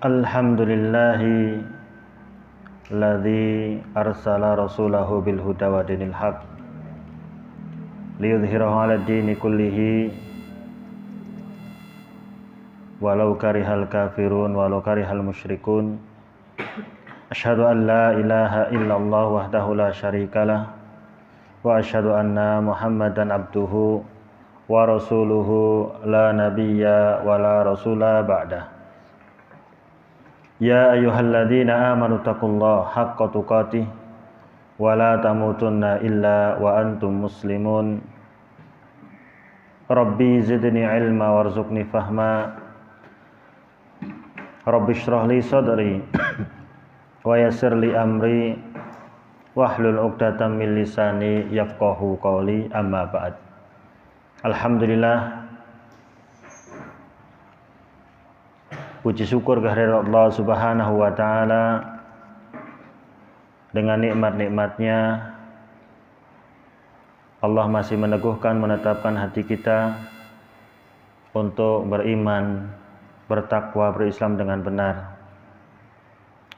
Alhamdulillahi alladzi arsala rasulahu bil huda wa dinil haq liyudhhirahu 'ala dini kullihi walau karihal kafirun walau karihal musyrikun. Asyhadu an la ilaha illallah wahdahu la syarikalah wa asyhadu anna Muhammadan abduhu wa rasuluhu la nabiyya wa la rasula ba'dah. Ya ayyuhalladzina amanu taqullaha haqqa tuqatih wa la tamutunna illa wa antum muslimun. Rabbi zidni ilma warzuqni fahma. Rabbi shrah li sadri wa yassir li amri wahlul 'uqdatam min lisani yafqahu qawli, amma ba'd. Alhamdulillah, puji syukur kehadirat Allah Subhanahu wa taala. Dengan nikmat-nikmatnya Allah masih meneguhkan, menetapkan hati kita untuk beriman, bertakwa, berislam dengan benar.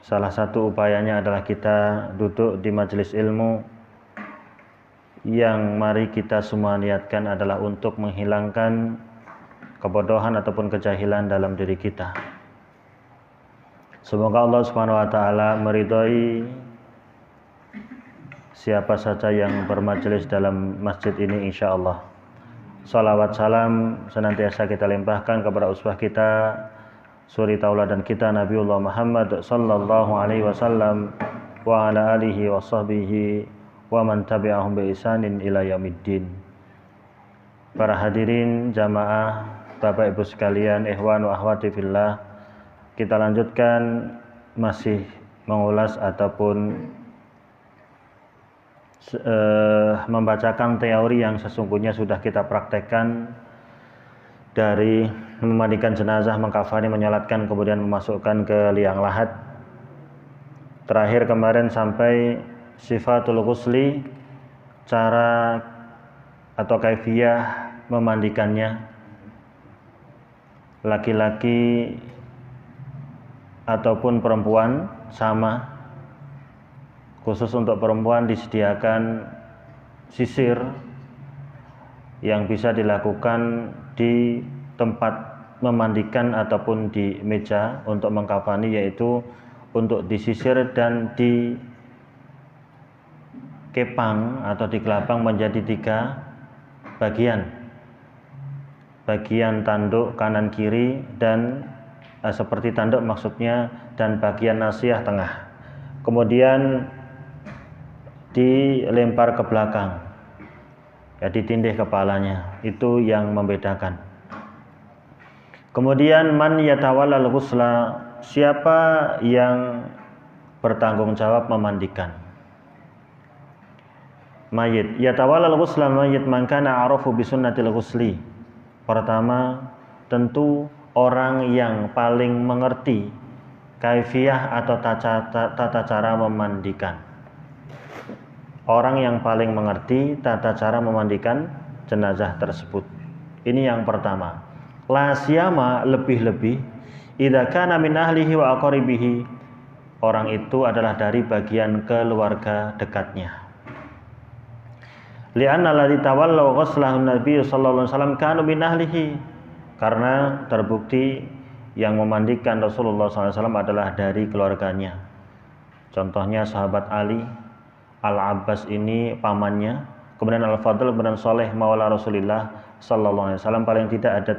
Salah satu upayanya adalah kita duduk di majelis ilmu yang mari kita semua niatkan adalah untuk menghilangkan kebodohan ataupun kejahilan dalam diri kita. Semoga Allah Subhanahu wa taala meridhai siapa saja yang bermajelis dalam masjid ini, insyaallah. Salawat salam senantiasa kita limpahkan kepada uswah kita, suri tauladan kita, Nabiullah Muhammad sallallahu alaihi wasallam wa ala alihi wa sahbihi wa man tabi'ahum bi ihsanin ila yaumiddin. Para hadirin jamaah, Bapak Ibu sekalian, ikhwan wa akhwati fillah, kita lanjutkan masih mengulas ataupun membacakan teori yang sesungguhnya sudah kita praktekkan, dari memandikan jenazah, mengkafani, menyolatkan, kemudian memasukkan ke liang lahat. Terakhir kemarin sampai sifatul ghusli, cara atau kaifiyah memandikannya. Laki-laki ataupun perempuan sama. Khusus untuk perempuan disediakan sisir yang bisa dilakukan di tempat memandikan ataupun di meja untuk mengkafani, yaitu untuk disisir dan dikepang atau dikelabang menjadi 3 bagian. Bagian tanduk kanan kiri dan seperti tanduk maksudnya, dan bagian nasiyah tengah. Kemudian dilempar ke belakang, ya, ditindih kepalanya. Itu yang membedakan. Kemudian man yatawallal ghusla, siapa yang bertanggung jawab memandikan mayit. Yatawallal ghusla mayit man kana arafu bi sunnatil ghusli. Pertama, tentu orang yang paling mengerti kaifiyah atau tata cara memandikan. Orang yang paling mengerti tata cara memandikan jenazah tersebut. Ini yang pertama. La siyama, lebih-lebih idza kana min ahlihi wa aqaribihi, orang itu adalah dari bagian keluarga dekatnya. Li'anna alladzi tawallaw ghuslahu Nabi sallallahu alaihi wasallam kanu min ahlihi, karena terbukti yang memandikan Rasulullah SAW adalah dari keluarganya. Contohnya sahabat Ali, Al-Abbas ini pamannya, kemudian Al-Fadl bin Saleh maula Rasulullah sallallahu alaihi wasallam. Paling tidak ada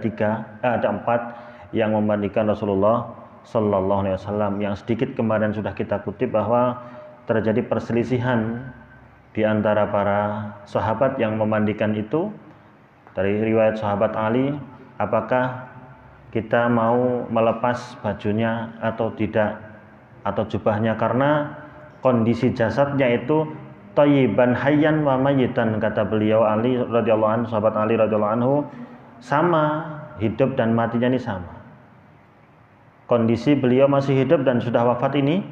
4 yang memandikan Rasulullah sallallahu alaihi wasallam. Yang sedikit kemarin sudah kita kutip bahwa terjadi perselisihan di antara para sahabat yang memandikan itu. Dari riwayat sahabat Ali, apakah kita mau melepas bajunya atau tidak, atau jubahnya, karena kondisi jasadnya itu thayyiban hayyan wa mayyitan, kata beliau Ali radhiyallahu anhu, sahabat Ali radhiyallahu anhu, sama, hidup dan matinya ini sama. Kondisi beliau masih hidup dan sudah wafat ini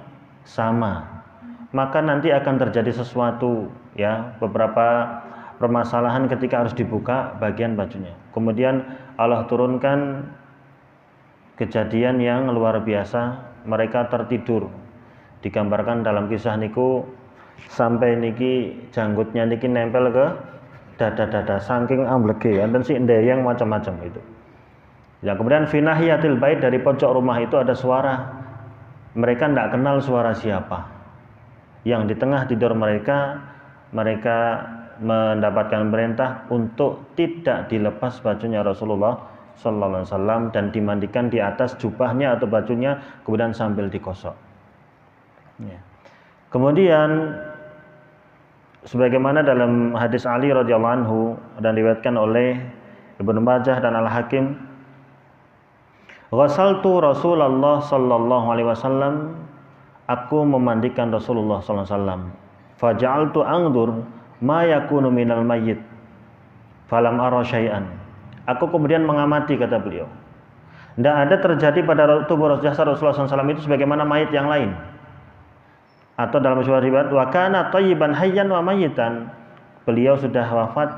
sama. Maka nanti akan terjadi sesuatu, ya, beberapa permasalahan ketika harus dibuka bagian bajunya. Kemudian Allah turunkan kejadian yang luar biasa. Mereka tertidur. Digambarkan dalam kisah niku sampai niki janggutnya niki nempel ke dada-dada saking amblege ya, dan si ndeyang macam-macam itu. Ya, kemudian finahiyatil bait, dari pojok rumah itu ada suara. Mereka tidak kenal suara siapa. Yang di tengah tidur mereka mendapatkan perintah untuk tidak dilepas bajunya Rasulullah sallallahu alaihi wasallam dan dimandikan di atas jubahnya atau bajunya, kemudian sambil digosok. Ya. Kemudian sebagaimana dalam hadis Ali radhiyallahu anhu dan diriwayatkan oleh Ibnu Majah dan Al-Hakim, ghasaltu Rasulullah sallallahu alaihi wasallam, aku memandikan Rasulullah sallallahu alaihi wasallam, faja'altu anzur ma yakunu minal mayyit falam ara syai'an. Aku kemudian mengamati, kata beliau, tidak ada terjadi pada tubuh jasad Rasulullah SAW itu sebagaimana mayit yang lain. Atau dalam sebuah riwayat, wa kana thayyiban hayyan wa mayyitan, beliau sudah wafat,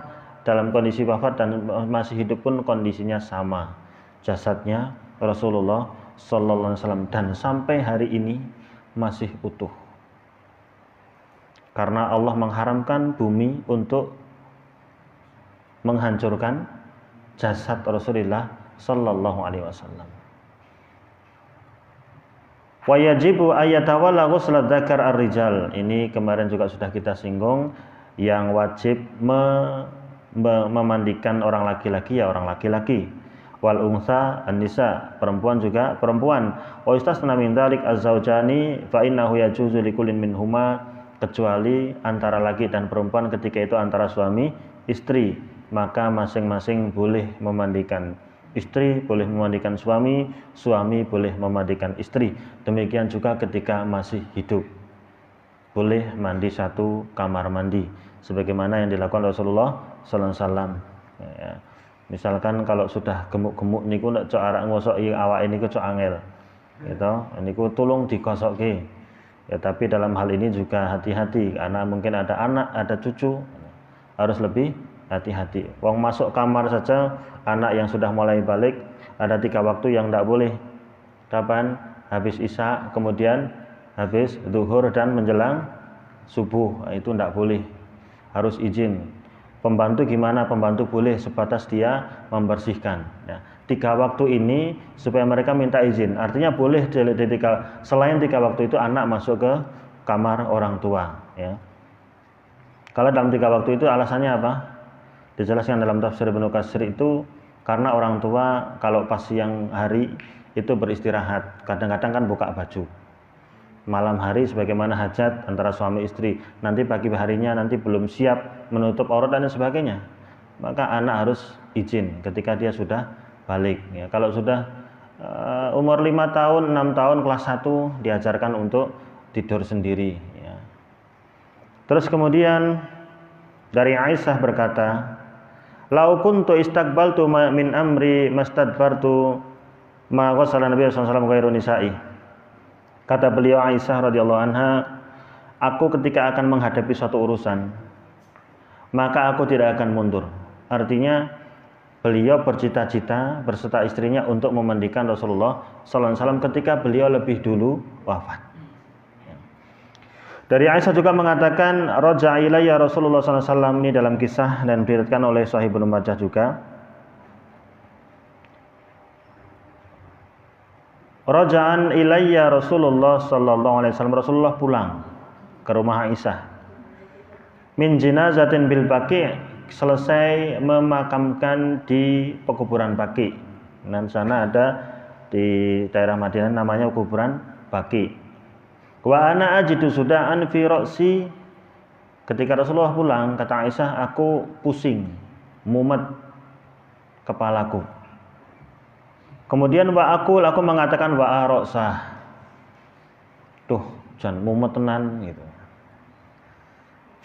dalam kondisi wafat dan masih hidup pun kondisinya sama jasadnya Rasulullah SAW, dan sampai hari ini masih utuh. Karena Allah mengharamkan bumi untuk menghancurkan jasad Rasulullah sallallahu alaihi wasallam. Wa yajibu ayatawalla ghusla dzakar ar-rijal. Ini kemarin juga sudah kita singgung, yang wajib memandikan orang laki-laki ya orang laki-laki. Wal unsa an-nisa, perempuan juga perempuan. Wa istasna min dzalik az-zaujani fa innahu yajuzu likullin minhuma, kecuali antara laki dan perempuan ketika itu antara suami istri, maka masing-masing boleh memandikan. Istri boleh memandikan suami, suami boleh memandikan istri. Demikian juga ketika masih hidup, boleh mandi satu kamar mandi, sebagaimana yang dilakukan Rasulullah sallallahu alaihi wasallam. Ya. Misalkan kalau sudah gemuk-gemuk niku nek cok arak ngosoki awake niku cok angel. Gitu, niku tulung digosokke. Ya, tapi dalam hal ini juga hati-hati, karena mungkin ada anak, ada cucu, harus lebih hati-hati. Wong masuk kamar saja, anak yang sudah mulai balik, ada 3 waktu yang tidak boleh. Kapan? Habis isya, kemudian habis zuhur dan menjelang subuh. Itu tidak boleh, harus izin. Pembantu gimana? Pembantu boleh sebatas dia membersihkan. Ya. 3 waktu ini supaya mereka minta izin. Artinya boleh selain 3 waktu itu anak masuk ke kamar orang tua. Ya. Kalau dalam 3 waktu itu alasannya apa? Dijelaskan dalam tafsir Ibnu Katsir itu karena orang tua kalau pas siang hari itu beristirahat, kadang-kadang kan buka baju. Malam hari sebagaimana hajat antara suami istri, nanti pagi harinya nanti belum siap menutup aurat dan sebagainya, maka anak harus izin ketika dia sudah balik. Ya, kalau sudah umur 5 tahun, 6 tahun, kelas 1 diajarkan untuk tidur sendiri. Ya. Terus kemudian dari Aisyah berkata, lau kuntu istaqbaltu min amri mastadbartu ma ghasala Nabi sallallahu alaihi wasallam ghairu nisa'i. Kata beliau Aisyah radhiyallahu anha, aku ketika akan menghadapi suatu urusan, maka aku tidak akan mundur. Artinya beliau bercita-cita berserta istrinya untuk memandikan Rasulullah sallallahu alaihi wasallam ketika beliau lebih dulu wafat. Dari Aisyah juga mengatakan, raja'a ilayya Rasulullah sallallahu alaihi wasallam, ini dalam kisah dan diriwayatkan oleh Sahih Ibnu Majah juga. Raja'an ilayya Rasulullah sallallahu alaihi wasallam, Rasulullah pulang ke rumah Aisyah. Min jinazatin bil Baqi', selesai memakamkan di pekuburan Baqi'. Dan sana ada di daerah Madinah namanya kuburan Baqi'. Wa ana ajidu sudaan fi ra'si, ketika Rasulullah pulang, kata Aisyah, aku pusing, mumet kepalaku. Kemudian aku mengatakan wa arosah, tuh jangan mumet tenan gitu.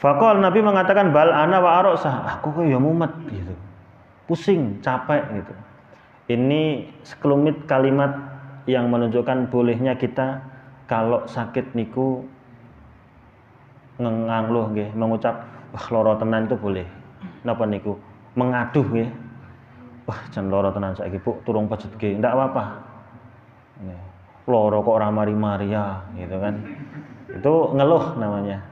Faqal, Nabi mengatakan bal ana wa arosah, aku kok ya mumet gitu, pusing, capek gitu. Ini sekelumit kalimat yang menunjukkan bolehnya kita kalau sakit niku ngangluh nggih, mengucap wah lara tenan itu boleh. Napa niku? Mengaduh nggih. Wah jan lara tenan saiki Bu, turung pejet nggih. Ndak apa-apa. Loro kok ora mari-mari ya, gitu kan. Itu ngeluh namanya.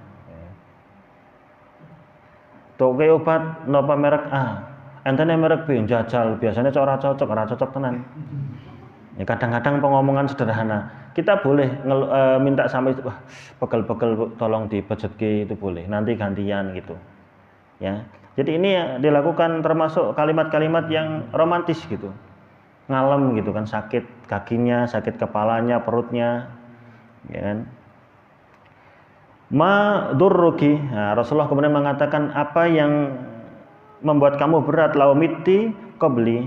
Toke obat napa merek A, entene merek B jajal, biasanya ora cocok tenan. Ya kadang-kadang pengomongan sederhana. Kita boleh minta sama itu, wah, pegel-pegel tolong dibejetke, itu boleh. Nanti gantian gitu. Ya. Jadi ini dilakukan termasuk kalimat-kalimat yang romantis gitu. Ngalem gitu kan, sakit kakinya, sakit kepalanya, perutnya. Ya kan? Ma durruki. Nah, Rasulullah kemudian mengatakan, apa yang membuat kamu berat, laumiti qabli,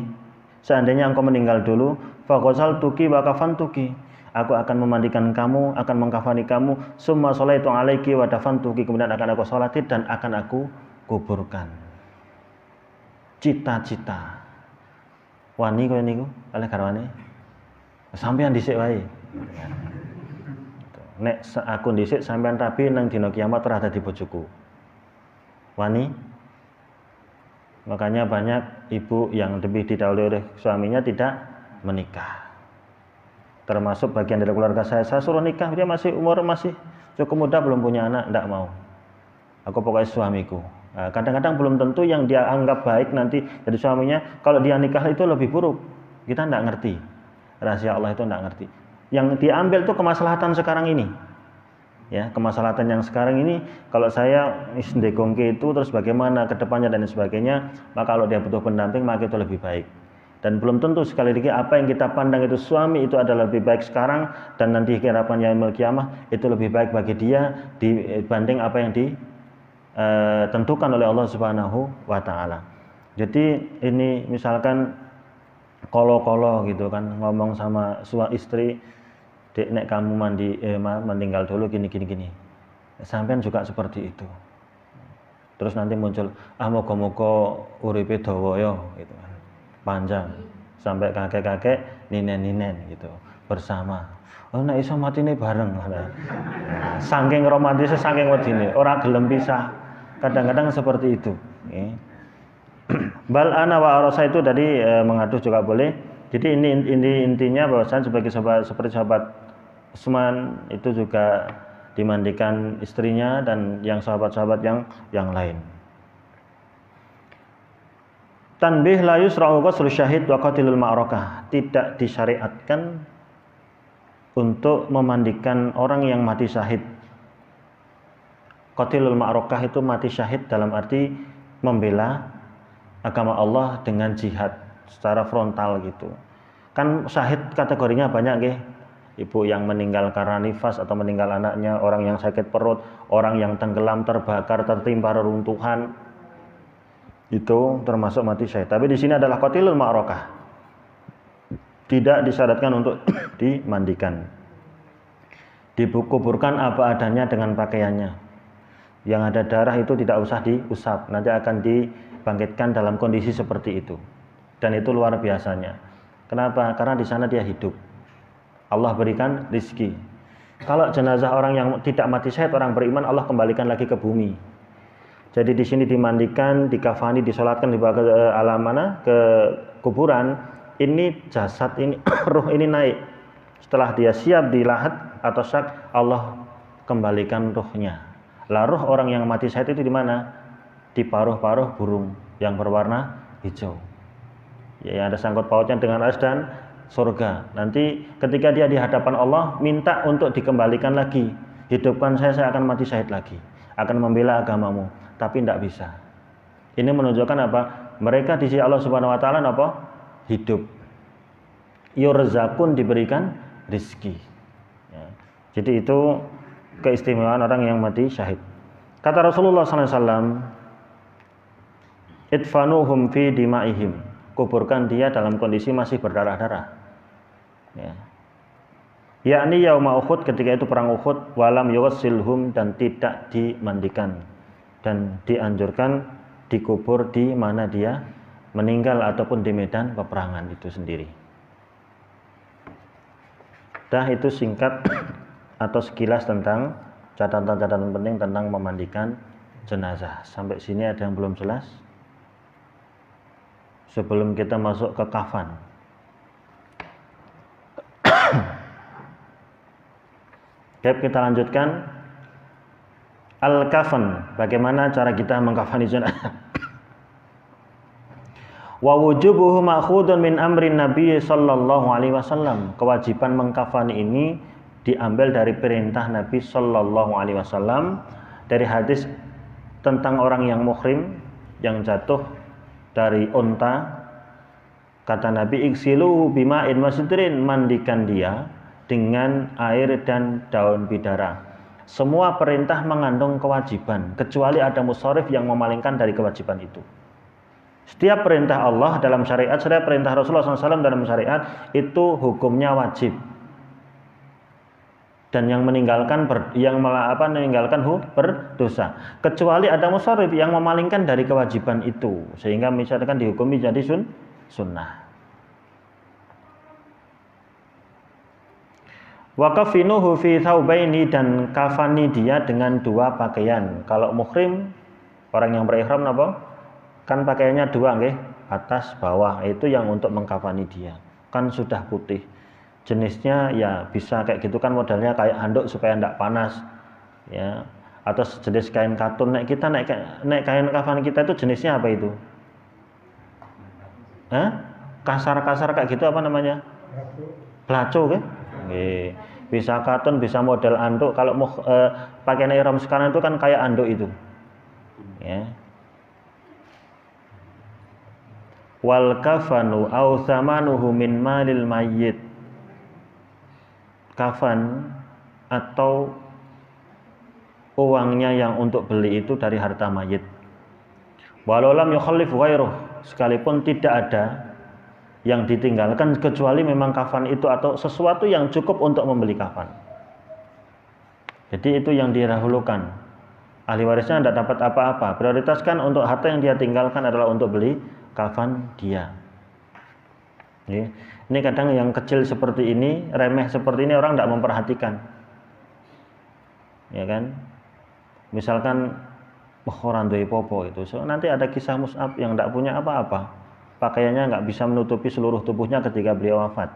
seandainya engkau meninggal dulu, faqasaltuki wa kafantuki, aku akan memandikan kamu, akan mengkafani kamu, summa sholaitu alaiki wa dafantuki, kemudian akan aku sholati dan akan aku kuburkan. Cita-cita wani kowe niku oleh garwane sampean dhisik wae. Nek aku dhisik sampean rabi nang dina kiamat ora dadi bojoku. Wani. Makanya banyak ibu yang lebih didahului oleh suaminya tidak menikah. Termasuk bagian dari keluarga saya suruh nikah, dia masih umur masih cukup muda, belum punya anak, enggak mau. Aku pokoknya suamiku. Nah, kadang-kadang belum tentu yang dia anggap baik nanti jadi suaminya, kalau dia nikah itu lebih buruk. Kita enggak ngerti. Rahasia Allah itu enggak ngerti. Yang diambil tuh kemaslahatan sekarang ini. Ya, kemaslahatan yang sekarang ini, kalau saya ndegongke itu terus bagaimana ke depannya dan sebagainya, maka kalau dia butuh pendamping maka itu lebih baik. Dan belum tentu sekali lagi apa yang kita pandang itu suami itu adalah lebih baik sekarang dan nanti harapan yaumul kiamah itu lebih baik bagi dia dibanding apa yang ditentukan oleh Allah Subhanahu wa taala. Jadi ini misalkan kolo-kolo gitu kan ngomong sama suami istri, Dek, nek kamu meninggal dulu gini. Sampean juga seperti itu. Terus nanti muncul, moga-moga uripe dawa ya gitu kan. Panjang sampai kakek-kakek, ninen-ninen gitu bersama. Oh nek iso matine bareng. Saking romantisnya, saking wedine, ora gelem pisah. Kadang-kadang seperti itu. Bal ana wa arasa itu tadi mengadu juga boleh. Jadi ini intinya bahwasanya seperti sahabat Utsman itu juga dimandikan istrinya dan yang sahabat-sahabat yang lain. Tanbih la yusra'u ghusl syahid wa qatilul ma'rakah. Tidak disyariatkan untuk memandikan orang yang mati syahid. Qatilul ma'rakah itu mati syahid dalam arti membela agama Allah dengan jihad secara frontal gitu. Kan syahid kategorinya banyak nggih. Ibu yang meninggal karena nifas atau meninggal anaknya, orang yang sakit perut, orang yang tenggelam, terbakar, tertimpa reruntuhan. Itu termasuk mati syahid. Tapi di sini adalah qatilul ma'rakah. Tidak disyaratkan untuk dimandikan. Dikuburkan apa adanya dengan pakaiannya. Yang ada darah itu tidak usah diusap, nanti akan dibangkitkan dalam kondisi seperti itu. Dan itu luar biasanya. Kenapa? Karena di sana dia hidup. Allah berikan rizki. Kalau jenazah orang yang tidak mati syahid, orang beriman, Allah kembalikan lagi ke bumi. Jadi di sini dimandikan, dikafani, disolatkan, dibawa ke alam mana? Ke kuburan. Ini jasad ini, ruh ini naik. Setelah dia siap di lahat atau syak, Allah kembalikan ruhnya. Lah ruh orang yang mati syahid itu di mana? Di paruh-paruh burung yang berwarna hijau. Ya, ada sangkut pautnya dengan arsy dan surga. Nanti ketika dia di hadapan Allah minta untuk dikembalikan lagi, hidupkan saya akan mati syahid lagi, akan membela agamamu, tapi tidak bisa. Ini menunjukkan apa? Mereka di sisi Allah Subhanahu wa taala apa? Hidup. Yurzakun, diberikan rizki. Ya. Jadi itu keistimewaan orang yang mati syahid. Kata Rasulullah SAW, idfanuhum fi dimaihim, kuburkan dia dalam kondisi masih berdarah-darah. Ya. Yakni yauma Uhud, ketika itu perang Uhud, walam yughsilhum, dan tidak dimandikan dan dianjurkan dikubur di mana dia meninggal ataupun di medan peperangan itu sendiri. Dah itu singkat atau sekilas tentang catatan-catatan penting tentang memandikan jenazah. Sampai sini ada yang belum jelas? Sebelum kita masuk ke kafan. Baik, kita lanjutkan. Al-kafan, bagaimana cara kita mengkafani jenazah? Wa wujubuhu ma'khudun min amrin Nabi sallallahu alaihi wasallam. Kewajiban mengkafani ini diambil dari perintah Nabi sallallahu alaihi wasallam, dari hadis tentang orang yang muhrim yang jatuh dari unta. Kata Nabi, iksilu bima'in wasidrin, mandikan dia dengan air dan daun bidara. Semua perintah mengandung kewajiban, kecuali ada musharif yang memalingkan dari kewajiban itu. Setiap perintah Allah dalam syariat, setiap perintah Rasulullah SAW dalam syariat itu hukumnya wajib. Dan yang meninggalkan meninggalkan berdosa. Kecuali ada musharif yang memalingkan dari kewajiban itu, sehingga misalkan dihukumi jadi sunnah. Wa kafinuhu fi thawbaini, dan kafani dia dengan dua pakaian. Kalau muhrim, orang yang berihram apa? Kan pakaiannya dua nggih, atas bawah. Itu yang untuk mengkafani dia. Kan sudah putih. Jenisnya ya bisa kayak gitu kan, modelnya kayak handuk supaya enggak panas. Ya. Atau sejenis kain katun. Naik kain kafan kita itu jenisnya apa itu? Kasar-kasar kayak gitu apa namanya? Belaco kan? Bisa katun, bisa model anduk. Kalau pakaian ihram sekarang itu kan kayak anduk itu. Ya. Wal kafanu au thamanuhu min malil mayyit. Kafan atau uangnya yang untuk beli itu dari harta mayit. Walau lam yukhallif ghairuh, sekalipun tidak ada yang ditinggalkan kecuali memang kafan itu atau sesuatu yang cukup untuk membeli kafan. Jadi itu yang didahulukan. Ahli warisnya tidak dapat apa-apa. Prioritaskan untuk harta yang dia tinggalkan adalah untuk beli kafan dia. Ini kadang yang kecil seperti ini, remeh seperti ini orang tidak memperhatikan. Ya kan? Misalkan orang duwe popo itu. So, nanti ada kisah Mus'ab yang tidak punya apa-apa. Pakaiannya nggak bisa menutupi seluruh tubuhnya ketika beliau wafat.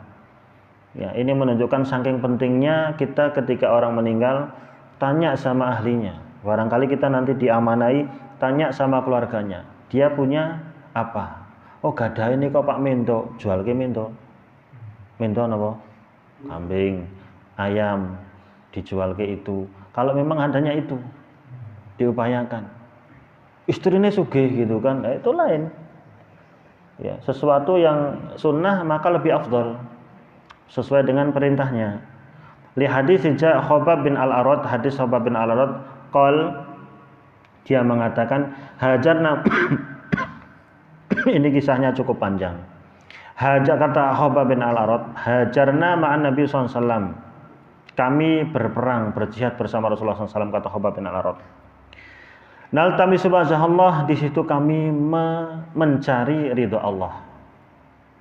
Ya, ini menunjukkan saking pentingnya kita ketika orang meninggal tanya sama ahlinya. Barangkali kita nanti diamanai, tanya sama keluarganya. Dia punya apa? Oh, gadah ini kok Pak Mento, jual ke Mento. Mento apa? Kambing, ayam, dijual ke itu. Kalau memang adanya itu, diupayakan. Istrinya sugih gitu kan, itu lain. Ya, sesuatu yang sunnah maka lebih afdal sesuai dengan perintahnya. Li hadis Khobab bin Al-Arad, hadis Khobab bin Al-Arad qol, dia mengatakan hajarna ini kisahnya cukup panjang. Kata Khobab bin Al-Arad, hajarna ma'an Nabi SAW, kami berperang berjihad bersama Rasulullah SAW, kata Khobab bin Al-Arad. Naltami subhanallah, di situ kami mencari ridho Allah,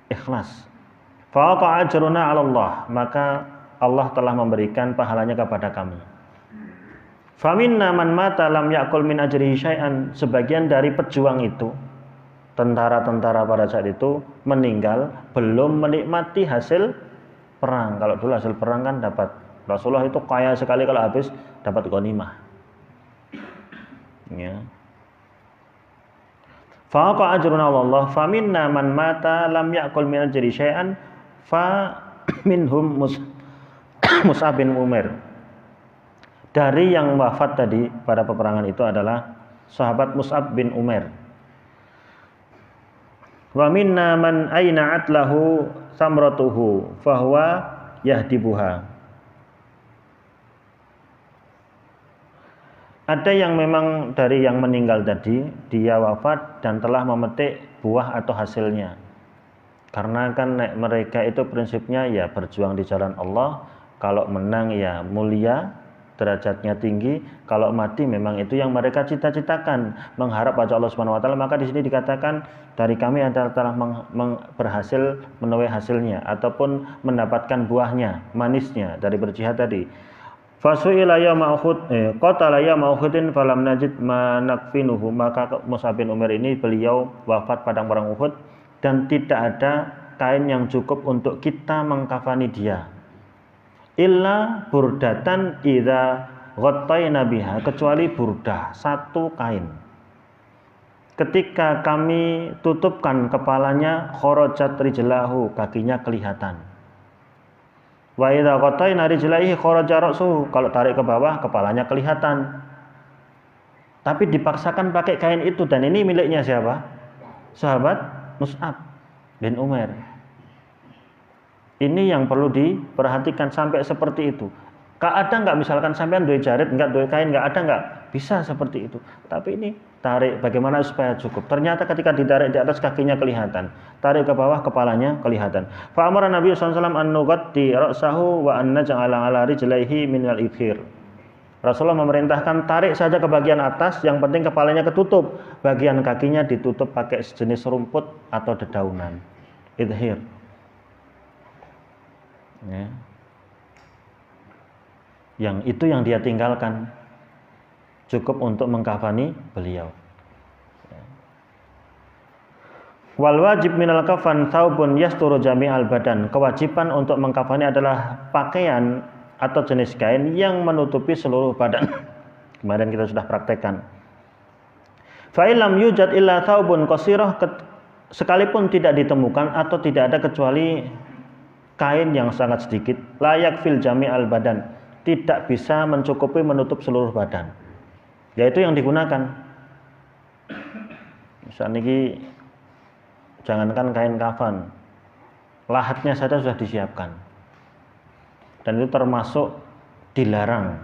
ikhlas. Faqa ajruna 'ala Allah, maka Allah telah memberikan pahalanya kepada kami. Faminna man mata lam ya'kul min ajrihi syai'an, sebagian dari pejuang itu, tentara-tentara pada saat itu meninggal belum menikmati hasil perang. Kalau dulu hasil perang kan dapat, Rasulullah itu kaya sekali kalau habis dapat ghanimah. Ya. Faqa ajruna Allah, faminna man mata lam ya'kul min ajri syai'an fa minhum Mus'ab bin Umair. Dari yang wafat tadi pada peperangan itu adalah sahabat Mus'ab bin Umair. Wa minna man ayna'at lahu samratuhu fahuwa yahdibuha. Ada yang memang dari yang meninggal tadi, dia wafat dan telah memetik buah atau hasilnya. Karena kan mereka itu prinsipnya ya berjuang di jalan Allah. Kalau menang ya mulia, derajatnya tinggi. Kalau mati memang itu yang mereka cita-citakan, mengharap pada Allah Subhanahu wa taala. Maka di sini dikatakan dari kami adalah telah berhasil menuai hasilnya ataupun mendapatkan buahnya, manisnya dari berjihad tadi. Fasu'ila yauma Uhud, qatala yauma Uhudin falam najid ma nakfinuhu, maka Mus'ab bin Umair ini beliau wafat pada perang Uhud dan tidak ada kain yang cukup untuk kita mengkafani dia. illa burdatan idza ghattayna biha, kecuali burdah, satu kain. Ketika kami tutupkan kepalanya, kharajat rijlahu, kakinya kelihatan. Wa idza ghattayna rijlaihi kharaja ra'suhu, kalau tarik ke bawah kepalanya kelihatan. Tapi dipaksakan pakai kain itu, dan ini miliknya siapa? Sahabat Mus'ab bin Umair. Ini yang perlu diperhatikan sampai seperti itu. Ada nggak misalkan sampean duwe jarit, nggak duwe kain, nggak ada nggak? Bisa seperti itu. Tapi ini tarik bagaimana supaya cukup. Ternyata ketika ditarik di atas kakinya kelihatan, tarik ke bawah kepalanya kelihatan. Fa amara Nabi sallallahu alaihi wasallam an nughatti ra'sahu wa an naj'ala 'ala rijlaihi min al-ibhir. Rasulullah memerintahkan tarik saja ke bagian atas, yang penting kepalanya ketutup, bagian kakinya ditutup pakai sejenis rumput atau dedaunan. Idhir. Ya. Yang itu yang dia tinggalkan, cukup untuk mengkafani beliau. Ya. Wal wajib minal kafan thawbun yasturu jami'al badan. Kewajiban untuk mengkafani adalah pakaian atau jenis kain yang menutupi seluruh badan. Kemarin kita sudah praktekkan. Fa illam yujad illa thawbun qasirah, sekalipun tidak ditemukan atau tidak ada kecuali kain yang sangat sedikit, layak fil jami'al badan, tidak bisa mencukupi menutup seluruh badan. Yaitu yang digunakan. Misalnya ini jangankan kain kafan, lahatnya saja sudah disiapkan. Dan itu termasuk dilarang.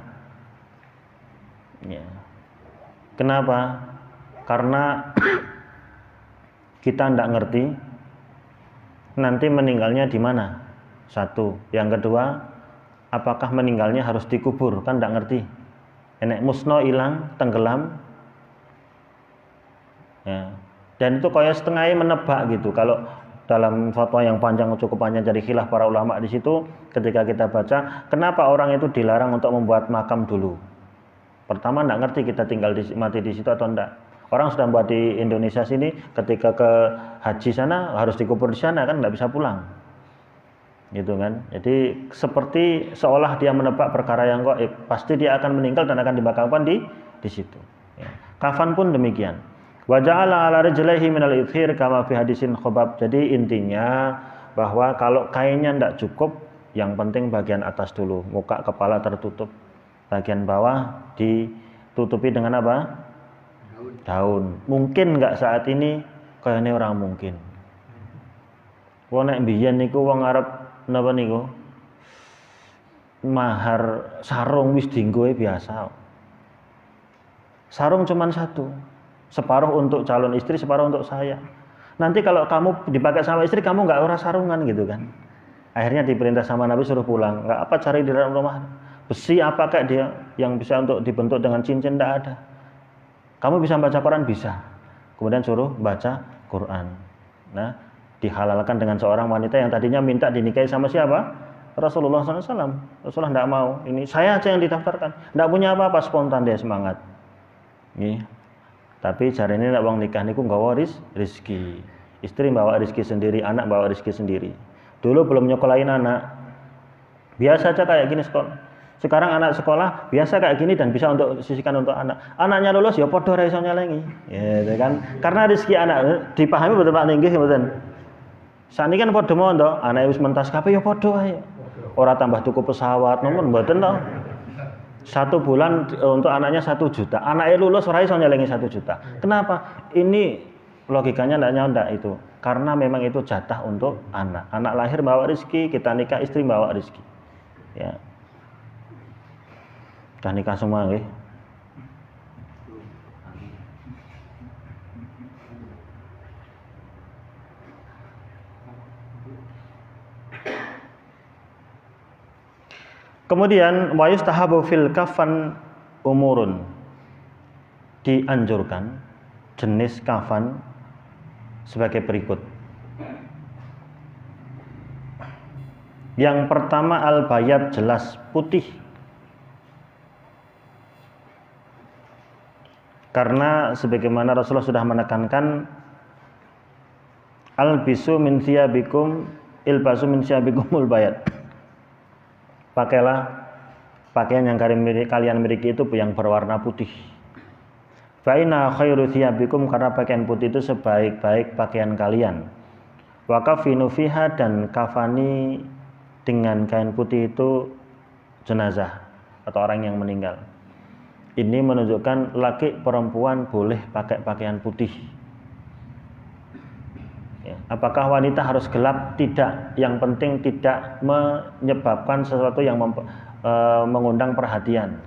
Ya. Kenapa? Karena kita tidak ngerti nanti meninggalnya di mana. Satu. Yang kedua, apakah meninggalnya harus dikubur? Kan tidak ngerti. Enek musno hilang, tenggelam. Ya. Dan itu kayak setengahnya menebak gitu. Kalau dalam fatwa yang panjang, cukup panjang dari khilaf para ulama di situ, ketika kita baca, kenapa orang itu dilarang untuk membuat makam dulu? Pertama, tidak ngerti kita tinggal mati di situ atau enggak. Orang sudah buat di Indonesia sini, ketika ke haji sana harus dikubur di sana, kan tidak bisa pulang, gitu kan? Jadi seperti seolah dia menebak perkara yang gaib, pasti dia akan meninggal dan akan dimakamkan di situ. Ya. Kafan pun demikian. Wa ja'ala 'ala rijlaihi minal idhir kama fi hadisin Khobab. Jadi intinya bahwa kalau kainnya tidak cukup, yang penting bagian atas dulu, muka kepala tertutup, bagian bawah ditutupi dengan apa? Daun. Mungkin nggak saat ini? Kayaknya orang mungkin. Wong nek biyen niku wong Arab napa niku? Mahar sarung wis dienggoe biasa. Sarung cuman satu. Separuh untuk calon istri, separuh untuk saya. Nanti kalau kamu dipakai sama istri, kamu nggak ora sarungan gitu kan. Akhirnya diperintah sama Nabi suruh pulang. Nggak apa, cari di dalam rumah. Besi apa kayak dia yang bisa untuk dibentuk dengan cincin, nggak ada. Kamu bisa baca Quran? Bisa. Kemudian suruh baca Quran. Nah, dihalalkan dengan seorang wanita yang tadinya minta dinikahi sama siapa? Rasulullah SAW. Rasulullah nggak mau. Ini saya aja yang didaftarkan. Nggak punya apa-apa, spontan dia semangat. Nih. Tapi cara ini nak wong nikah niku nggawa rizki. Istri bawa rizki sendiri, anak bawa rizki sendiri. Dulu belum nyekolahin anak, biasa aja kayak gini sekolah. Sekarang anak sekolah biasa kayak gini dan bisa untuk sisihkan untuk anak. Anaknya lulus ya podo ra iso nyelengi. Ya kan? Karena rizki anak dipahami betul Pak Ninggih mboten. Sani kan podo mondo, anake wis mentas kabeh ya podo ae. Ora tambah tuku pesawat, nomor mboten to. 1 bulan untuk anaknya 1 juta, anaknya lulus ora iso nyelengi 1 juta. Kenapa? Ini logikanya tidak nyondak itu, karena memang itu jatah untuk anak. Anak lahir bawa rezeki, kita nikah istri bawa rezeki. Ya, kita nikah semua, nggih. Kemudian wa yustahabu fil kafan umurun, dianjurkan jenis kafan sebagai berikut. Yang pertama al-bayat, jelas putih. Karena sebagaimana Rasulullah sudah menekankan albisu min thiyabikum ilbasu min thiyabikumul bayat. pakailah pakaian yang kalian miliki itu yang berwarna putih. Fa inna khairu thiyabikum, karena pakaian putih itu sebaik-baik pakaian kalian. Wa kafinu fiha, dan kafani dengan kain putih itu jenazah atau orang yang meninggal. Ini menunjukkan laki perempuan boleh pakai pakaian putih. Ya. Apakah wanita harus gelap? Tidak. Yang penting tidak menyebabkan sesuatu yang mengundang perhatian.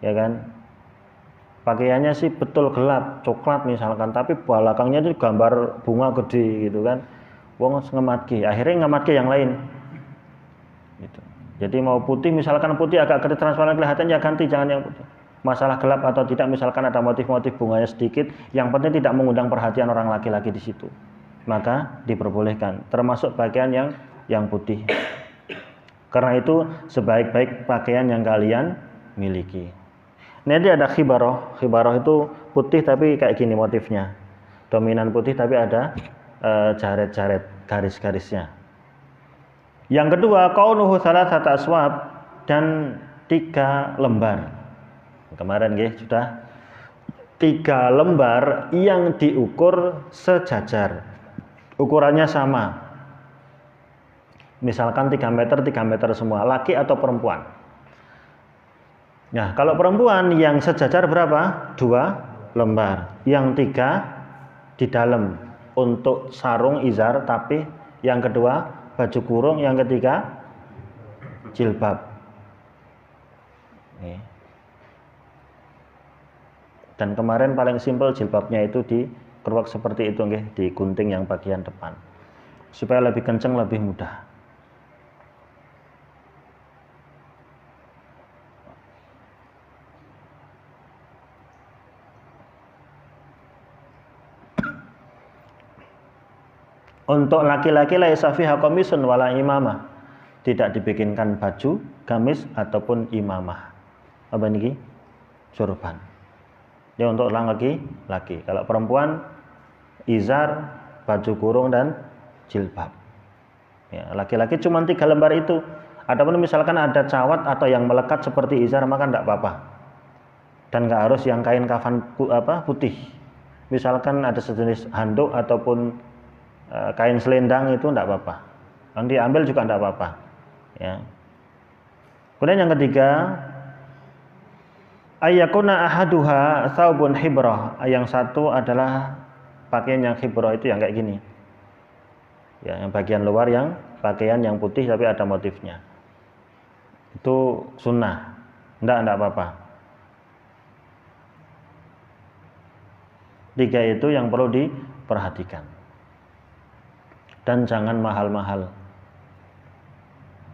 Ya kan? Pakaiannya sih betul gelap, coklat misalkan, tapi belakangnya itu gambar bunga gede gitu kan. Wong ngematke, akhirnya ngematke yang lain. Gitu. Jadi mau putih, misalkan putih agak transparan kelihatan, ya ganti, jangan yang putih. Masalah gelap atau tidak, misalkan ada motif-motif bunganya sedikit, yang penting tidak mengundang perhatian orang laki-laki di situ, maka diperbolehkan, termasuk pakaian yang putih. Karena itu sebaik-baik pakaian yang kalian miliki. Ini ada khibaroh. Khibaroh itu putih tapi kayak gini motifnya, dominan putih tapi ada jaret-jaret, garis-garisnya. Yang kedua, kaunuhu salasata aswab, dan 3 lembar. Kemarin sudah 3 lembar yang diukur sejajar, ukurannya sama. Misalkan 3 meter semua, laki atau perempuan. Nah, kalau perempuan yang sejajar berapa? 2 lembar. Yang 3 di dalam untuk sarung izar, tapi yang kedua baju kurung, yang ketiga jilbab. Nih. Dan kemarin paling simpel jilbabnya itu dikeruak seperti itu, digunting yang bagian depan, supaya lebih kenceng, lebih mudah. Untuk laki-laki laisa fiha qamisun wala imamah, tidak dibikinkan baju, gamis ataupun imamah. Apa niki? Sorban. Ini untuk laki-laki. Kalau perempuan izar, baju kurung dan jilbab. Ya, laki-laki cuma 3 lembar itu. Adapun misalkan ada cawat atau yang melekat seperti izar, maka tidak apa-apa. Dan nggak harus yang kain kafan putih. Misalkan ada sejenis handuk ataupun kain selendang, itu tidak apa-apa. Yang diambil juga tidak apa-apa. Ya. Kemudian yang ketiga, ayyakuna ahaduha thawbun hibrah. Yang satu adalah pakaian yang hibrah, itu yang kayak gini. Ya, yang bagian luar yang pakaian yang putih tapi ada motifnya. Itu sunnah. Tidak apa-apa. 3 itu yang perlu diperhatikan. Dan jangan mahal-mahal.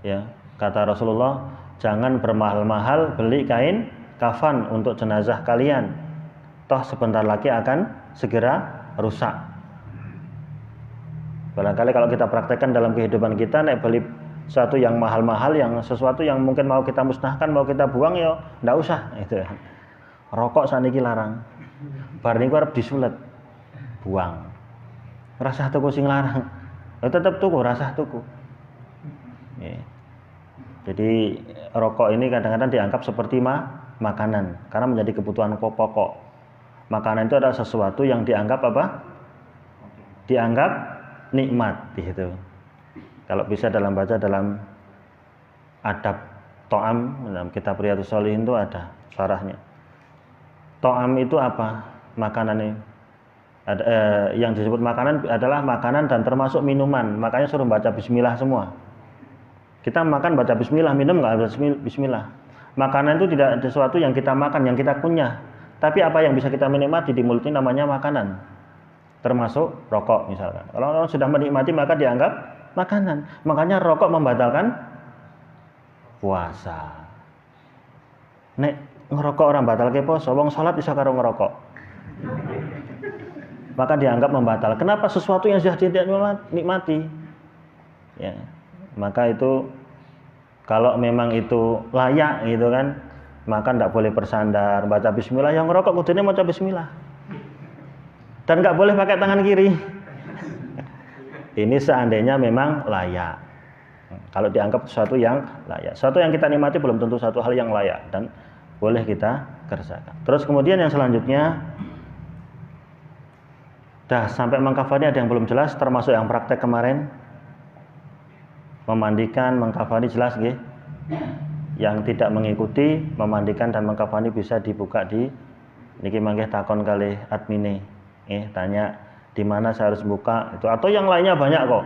Ya, kata Rasulullah, jangan bermahal-mahal beli kain kafan untuk jenazah kalian. Toh sebentar lagi akan segera rusak. Barangkali kalau kita praktekkan dalam kehidupan kita, nek beli sesuatu yang mahal-mahal, yang sesuatu yang mungkin mau kita musnahkan, mau kita buang, ya ndak usah. Itu. Rokok saniki larang. Bar niku arep disulet, buang. Rasah tuku sing larang. Tetap tuku, rasah tuku. Ya. Jadi rokok ini kadang-kadang dianggap seperti makanan, karena menjadi kebutuhan pokok. Makanan itu adalah sesuatu yang dianggap apa? Dianggap nikmat, gitu. Kalau bisa baca dalam adab to'am, dalam kitab Riyadhus Shalihin itu ada syarahnya. To'am itu apa? Makanan ini. Yang disebut makanan adalah makanan dan termasuk minuman. Makanya suruh baca bismillah semua. Kita makan baca bismillah, minum nggak baca bismillah. Makanan itu tidak sesuatu yang kita makan, yang kita kunyah. Tapi apa yang bisa kita menikmati di mulut ini namanya makanan. Termasuk rokok misalkan. Kalau orang sudah menikmati maka dianggap makanan. Makanya rokok membatalkan puasa. Nek ngerokok orang batal ke poso, wong salat iso karo ngerokok. Maka dianggap membatal. Kenapa? Sesuatu yang sudah tidak nikmati. Ya. Maka itu kalau memang itu layak gitu kan, maka tidak boleh bersandar, baca bismillah. Yang ngerokok kudune baca bismillah. Dan nggak boleh pakai tangan kiri. Ini seandainya memang layak. Kalau dianggap sesuatu yang layak, sesuatu yang kita nikmati belum tentu satu hal yang layak dan boleh kita kerjakan. Terus kemudian yang selanjutnya, dah sampai mengkafani ada yang belum jelas, termasuk yang praktek kemarin, memandikan, mengkafani jelas nggih. Yang tidak mengikuti memandikan dan mengkafani bisa dibuka di niki mangke takon kali admine. Tanya di mana saya harus buka itu, atau yang lainnya banyak kok.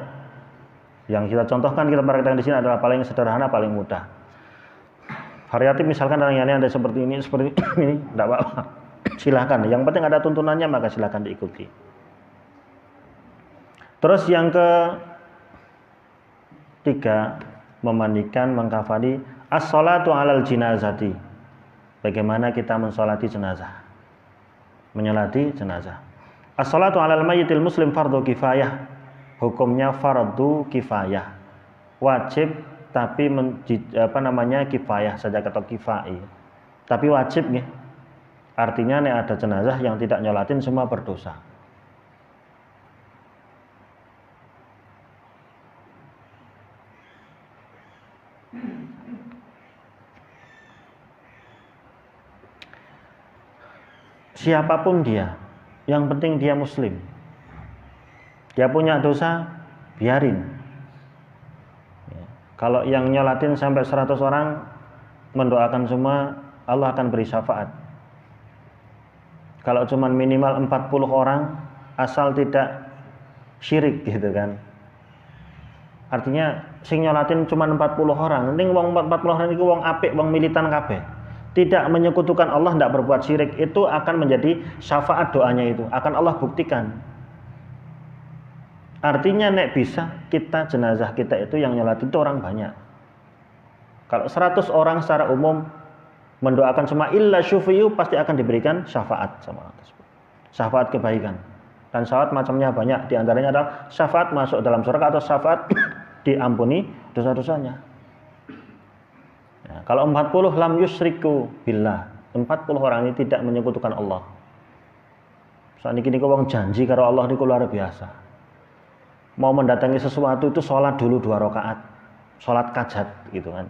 Yang kita contohkan, kita praktekkan di sini adalah paling sederhana, paling mudah. Variatif misalkan yang ada seperti ini, enggak apa-apa. Silahkan, yang penting ada tuntunannya maka silahkan diikuti. Terus yang ketiga, memandikan, mengkafani, as-sholatu alal jinazati. Bagaimana kita mensolati jenazah, menyolati jenazah. As-sholatu alal mayyitil muslim fardhu kifayah. Hukumnya fardu kifayah, wajib tapi kifayah saja atau kifai, tapi wajib nih. Artinya nih ada jenazah yang tidak nyolatin semua berdosa. Siapapun dia, yang penting dia muslim. Dia punya dosa, biarin. Ya. Kalau yang nyolatin sampai 100 orang, mendoakan semua, Allah akan beri syafaat. Kalau cuma minimal 40 orang, asal tidak syirik gitu kan. Artinya, sing nyolatin cuma 40 orang, ning wong 40 orang itu wong apik, wong militan kabeh. Tidak menyekutukan Allah, tidak berbuat syirik, itu akan menjadi syafaat doanya itu, akan Allah buktikan. Artinya nek bisa kita jenazah kita itu yang nyolatin itu orang banyak. Kalau 100 orang secara umum mendoakan semua illa syufiyu, pasti akan diberikan syafaat sama Allah. Syafaat kebaikan. Dan syafaat macamnya banyak, di antaranya adalah syafaat masuk dalam surga atau syafaat diampuni dosa-dosanya. Ya, kalau 40 lam yusriku billah, 40 orang ini tidak menyekutukan Allah. Saat ini wong janji karo Allah niku luar biasa. Mau mendatangi sesuatu itu sholat dulu 2 rakaat, sholat kajat gitu kan.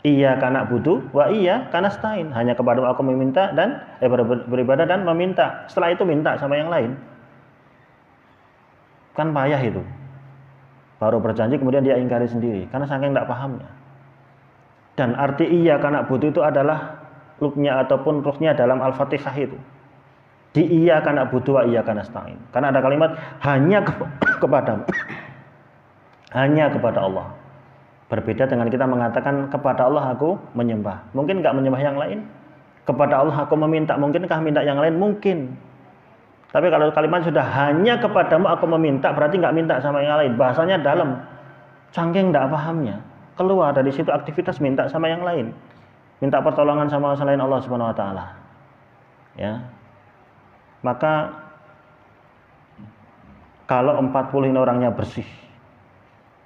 Iya karena butuh, wa iya karena stain. Hanya kepada aku meminta dan beribadah dan meminta. Setelah itu minta sama yang lain. Kan payah itu. Baru berjanji kemudian dia ingkari sendiri karena saking tidak pahamnya. Dan arti iya karena butuh itu adalah luknya ataupun ruhnya dalam Al-Fatihah itu. Di iya karena butuh, wa iya karena stain. Karena ada kalimat hanya kepadamu, hanya kepada Allah. Berbeda dengan kita mengatakan kepada Allah aku menyembah. Mungkin nggak menyembah yang lain. Kepada Allah aku meminta. Mungkinkah minta yang lain? Mungkin. Tapi kalau kalimat sudah hanya kepadamu aku meminta, berarti nggak minta sama yang lain. Bahasanya dalam. Saking nggak pahamnya. Keluar dari situ aktivitas minta sama yang lain. Minta pertolongan sama selain Allah Subhanahu Wa Taala. Ya. Maka kalau 40 ini orangnya bersih,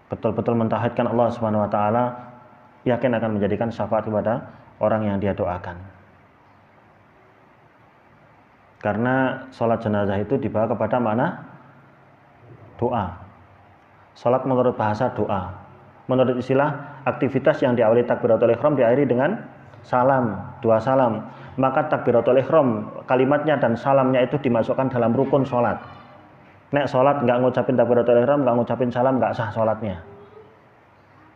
betul-betul mentauhidkan Allah Subhanahu Wa Taala, yakin akan menjadikan syafaat kepada orang yang dia doakan. Karena sholat jenazah itu dibawa kepada mana? Doa. Sholat menurut bahasa doa. Menurut istilah aktivitas yang diawali takbiratul ihram diakhiri dengan salam, 2 salam. Maka takbiratul ihram kalimatnya dan salamnya itu dimasukkan dalam rukun sholat. Nek sholat nggak ngucapin takbiratul ihram, nggak ngucapin salam, nggak sah sholatnya.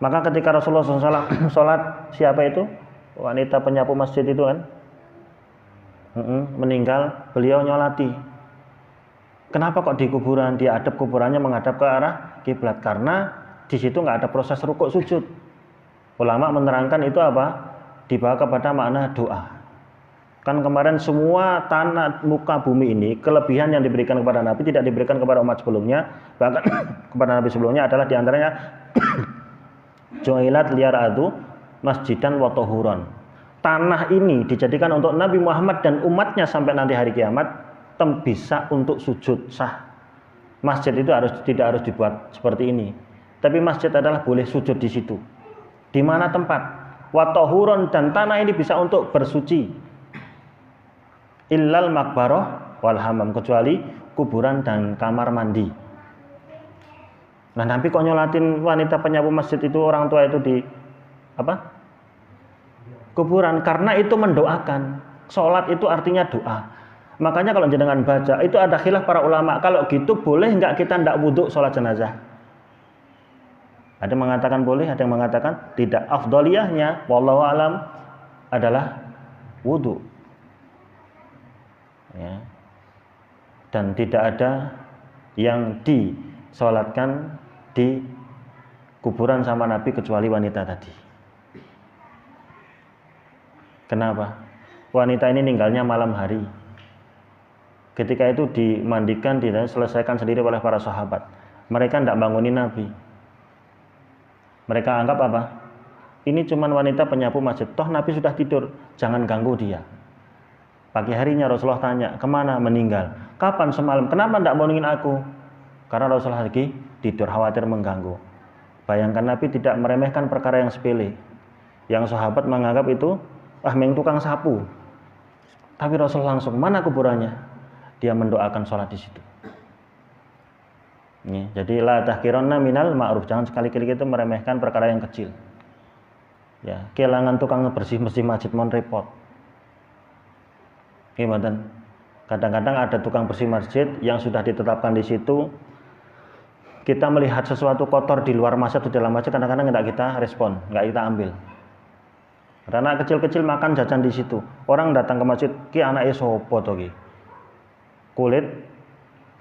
Maka ketika Rasulullah SAW sholat, siapa itu? Wanita penyapu masjid itu kan? Meninggal, beliau nyolati. Kenapa kok di kuburan? Dia adab kuburannya menghadap ke arah kiblat, karena di situ nggak ada proses rukuk sujud. Ulama menerangkan itu apa? Dibawa kepada makna doa. Kan kemarin semua tanah muka bumi ini, kelebihan yang diberikan kepada Nabi tidak diberikan kepada umat sebelumnya, bahkan kepada Nabi sebelumnya adalah diantaranya Ju'ilat liyar'adu masjidan wa tahuran. Tanah ini dijadikan untuk Nabi Muhammad dan umatnya sampai nanti hari kiamat, bisa untuk sujud sah. Masjid itu tidak harus dibuat seperti ini, tapi masjid adalah boleh sujud di situ. Di mana tempat? Wa tahuran, dan tanah ini bisa untuk bersuci. Illal makbaroh wal hamam, kecuali kuburan dan kamar mandi. Nah, Nabi kok nyolatin wanita penyapu masjid itu, orang tua itu di apa? Kuburan, karena itu mendoakan. Sholat itu artinya doa. Makanya kalau jenengan baca, itu ada khilaf para ulama. Kalau gitu boleh nggak kita ndak wudhu sholat jenazah? Ada yang mengatakan boleh, ada yang mengatakan tidak. Afdaliyahnya, wallahu alam, adalah wudhu. Ya. Dan tidak ada yang disolatkan di kuburan sama Nabi kecuali wanita tadi. Kenapa? Wanita ini meninggalnya malam hari. Ketika itu dimandikan, diselesaikan sendiri oleh para sahabat. Mereka tidak bangunin Nabi. Mereka anggap apa? Ini cuma wanita penyapu masjid. Toh Nabi sudah tidur, jangan ganggu dia. Pagi harinya Rasulullah tanya, kemana? Meninggal. Kapan? Semalam. Kenapa tidak bangunin aku? Karena Rasulullah lagi tidur, khawatir mengganggu. Bayangkan Nabi tidak meremehkan perkara yang sepele. Yang sahabat menganggap itu meng tukang sapu. Tapi Rasul langsung, mana kuburannya? Dia mendoakan sholat di situ. Ya, jadi la tahqiranna minal ma'ruf, jangan sekali-kali kita meremehkan perkara yang kecil. Ya, kehilangan tukang bersih-bersih masjid mon repot. Gimana? Kadang-kadang ada tukang bersih masjid yang sudah ditetapkan di situ. Kita melihat sesuatu kotor di luar masjid, di dalam masjid, kadang-kadang tidak kita respon, nggak kita ambil. Karena kecil-kecil makan jajan di situ. Orang datang ke masjid, ki anake sopo to ki? Kulit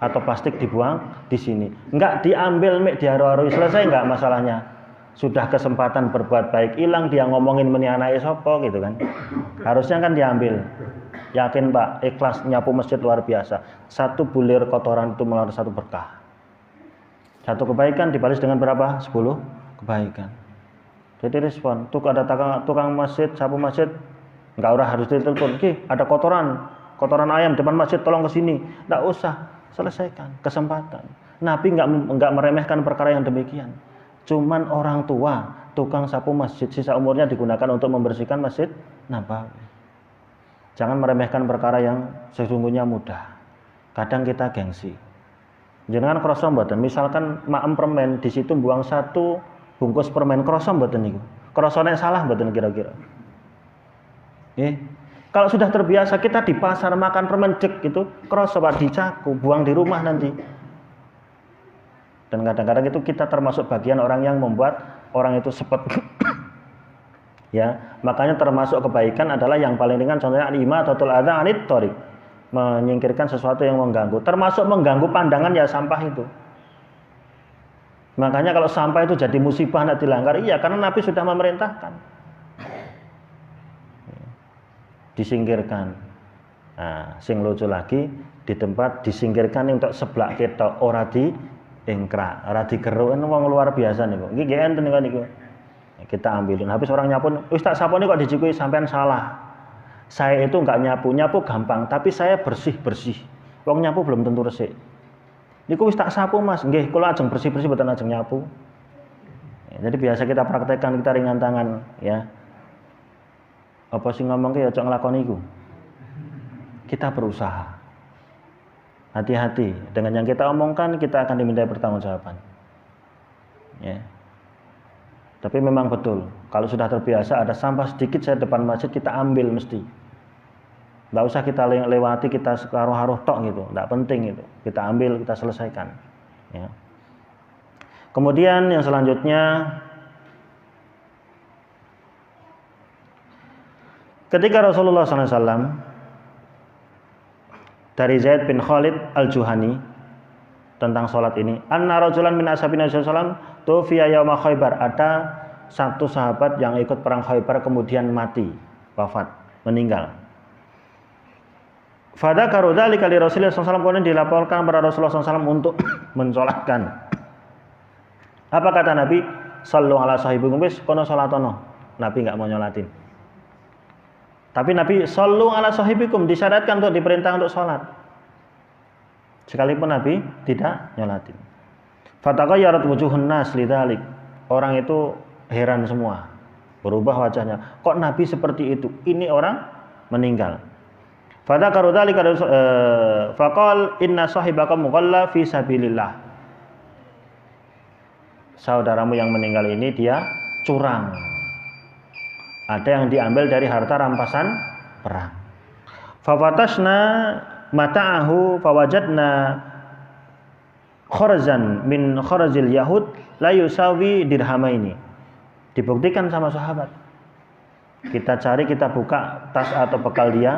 atau plastik dibuang di sini. Enggak diambil, mek diaru-arui, selesai enggak masalahnya? Sudah kesempatan berbuat baik hilang, dia ngomongin meni anake sopo gitu kan. Harusnya kan diambil. Yakin Pak, ikhlas nyapu masjid luar biasa. Satu bulir kotoran itu melalui satu berkah. Satu kebaikan dibalas dengan berapa? 10 kebaikan. Jadi respon, ada tukang masjid, sapu masjid, enggak usah harus ditelepon, ki ada kotoran ayam depan masjid, tolong ke sini. Enggak usah, selesaikan, kesempatan. Nabi enggak meremehkan perkara yang demikian. Cuman orang tua, tukang sapu masjid, sisa umurnya digunakan untuk membersihkan masjid Nabawi. Jangan meremehkan perkara yang sesungguhnya mudah. Kadang kita gengsi. Jangan kroso mboten, misalkan maem permen, di situ buang satu bungkus permen, kroso mboten niku. Krosone salah mboten kira-kira. Kalau sudah terbiasa kita di pasar makan permen cek gitu, kroso Pak, dicaku, buang di rumah nanti. Dan kadang-kadang itu kita termasuk bagian orang yang membuat orang itu sepet. Ya, makanya termasuk kebaikan adalah yang paling ringan, contohnya imatatul adza anit thoriq, menyingkirkan sesuatu yang mengganggu. Termasuk mengganggu pandangan ya sampah itu. Makanya kalau sampah itu jadi musibah nak dilanggar, iya karena Nabi sudah memerintahkan. Disingkirkan. Nah, sing lucu lagi di tempat disingkirkan untuk seblak ketok, ora di engkrak, ora digeruk, wong luar biasa niku. Iki nggih enten niku. Kita ambilin. Habis orang nyapu, Ustaz sapu ini kok dijikui, sampean salah. Saya itu enggak nyapu gampang, tapi saya bersih-bersih. Wong nyapu belum tentu resik. Niku wis tak sapu Mas, nggih kula ajeng bersih-bersih mboten ajeng nyapu. Ya, jadi biasa kita praktekkan, kita ringan tangan ya. Apa sih ngomong ki aja nglakoni iku. Kita berusaha. Hati-hati dengan yang kita omongkan, kita akan diminta pertanggungjawaban. Ya. Tapi memang betul, kalau sudah terbiasa ada sampah sedikit saya depan masjid, kita ambil mesti. Nggak usah kita lewati, kita haruh-haruh tok gitu, nggak penting itu. Kita ambil, kita selesaikan. Ya. Kemudian yang selanjutnya, ketika Rasulullah SAW dari Zaid bin Khalid al-Juhani tentang sholat ini, anna rajulan min ashabina sallallahu tufiya yauma Khaibar, ada satu sahabat yang ikut perang Khaibar kemudian mati, wafat, meninggal. Fadzakaru dzalika li Rasulillah sallallahu alaihi wasallam, kemudian dilaporkan kepada Rasulullah SAW untuk mensolatkan. Apa kata Nabi? Sallu ala sahibikum, wis kono salatono. Nabi enggak mau nyolatin. Tapi Nabi sallu ala sahibikum, disyaratkan untuk diperintah untuk sholat. Sekalipun Nabi tidak nyolatin. Fataqayyarat wujuhun nas lidzalik. Orang itu heran semua. Berubah wajahnya. Kok Nabi seperti itu? Ini orang meninggal. Fadzakaru dzalika faqal inna sahibakum mughalla fi sabilillah. saudaramu yang meninggal ini dia curang. Ada yang diambil dari harta rampasan perang. Fafatashna mata'ahu fawajadna khorazan min khorazil yahud la yusawi dirhamaini. Dibuktikan sama sahabat. Kita cari, kita buka tas atau bekal dia,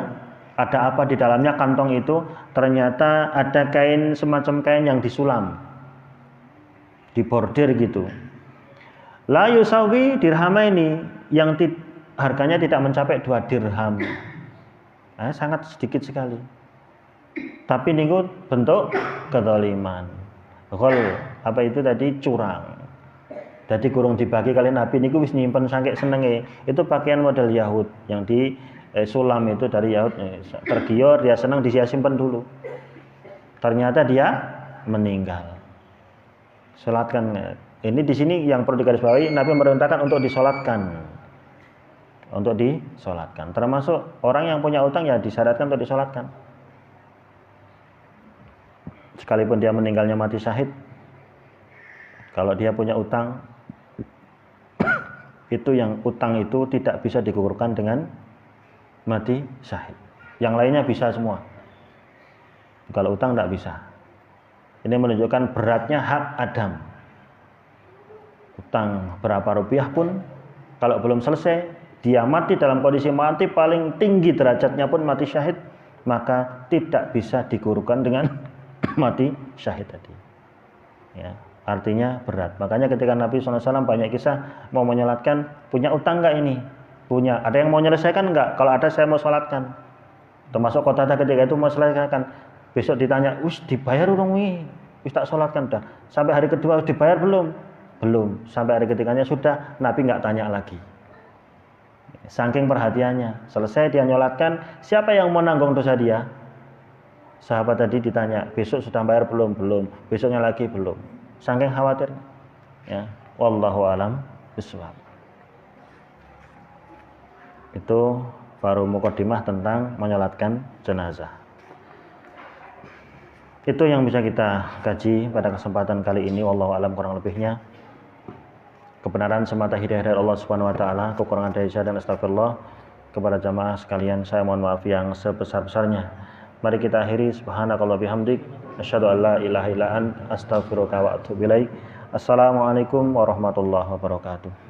ada apa di dalamnya kantong itu? Ternyata ada kain, semacam kain yang disulam, dibordir gitu. La yusawi dirhamaini, yang harganya tidak mencapai 2 dirham. Sangat sedikit sekali. Tapi niku bentuk kezaliman. Apa itu tadi? Curang. Jadi kurung dibagi kali Nabi niku wis nyimpen saking senenge. Itu pakaian model Yahud yang di sulam itu dari Yahud. Tergiur, dia senang, dia simpen dulu. Ternyata dia meninggal. Salatkan. Ini di sini yang perlu digarisbawahi, Nabi merintahkan untuk disolatkan. Untuk disolatkan. Termasuk orang yang punya utang ya disyaratkan untuk disolatkan. Sekalipun dia meninggalnya mati syahid, kalau dia punya utang, itu yang utang itu tidak bisa digugurkan dengan mati syahid. Yang lainnya bisa semua. Kalau utang tidak bisa. Ini menunjukkan beratnya hak Adam. Utang berapa rupiah pun, kalau belum selesai, dia mati dalam kondisi mati paling tinggi derajatnya pun mati syahid, maka tidak bisa digugurkan dengan mati syahid tadi. Ya, artinya berat. Makanya ketika Nabi SAW banyak kisah mau menyolatkan, punya utang enggak ini? Punya. Ada yang mau menyelesaikan enggak? Kalau ada saya mau sholatkan. Termasuk Qatadah ketika itu mau selesaikan. Besok ditanya, dibayar urung wi? Wis tak sholatkan dah. Sampai hari kedua dibayar belum? Belum. Sampai hari ketiganya sudah, Nabi enggak tanya lagi. Saking perhatiannya. Selesai dia nyolatkan, siapa yang mau nanggung dosa dia? Sahabat tadi ditanya, besok sudah bayar belum? Belum. Besoknya lagi belum. Saking khawatir. Ya, wallahu alam bishawab. Itu baru mukadimah tentang menyolatkan jenazah. Itu yang bisa kita kaji pada kesempatan kali ini. Wallahu alam kurang lebihnya. Kebenaran semata hidayah dari Allah Subhanahu wa taala, kekurangan dari saya dan astagfirullah. Kepada jamaah sekalian saya mohon maaf yang sebesar-besarnya. Mari kita akhiri, subhanakallah bihamdik, asyhadu an la ilaha illa ant, astaghfiruka wa atubu ilaik. Assalamualaikum warahmatullahi wabarakatuh.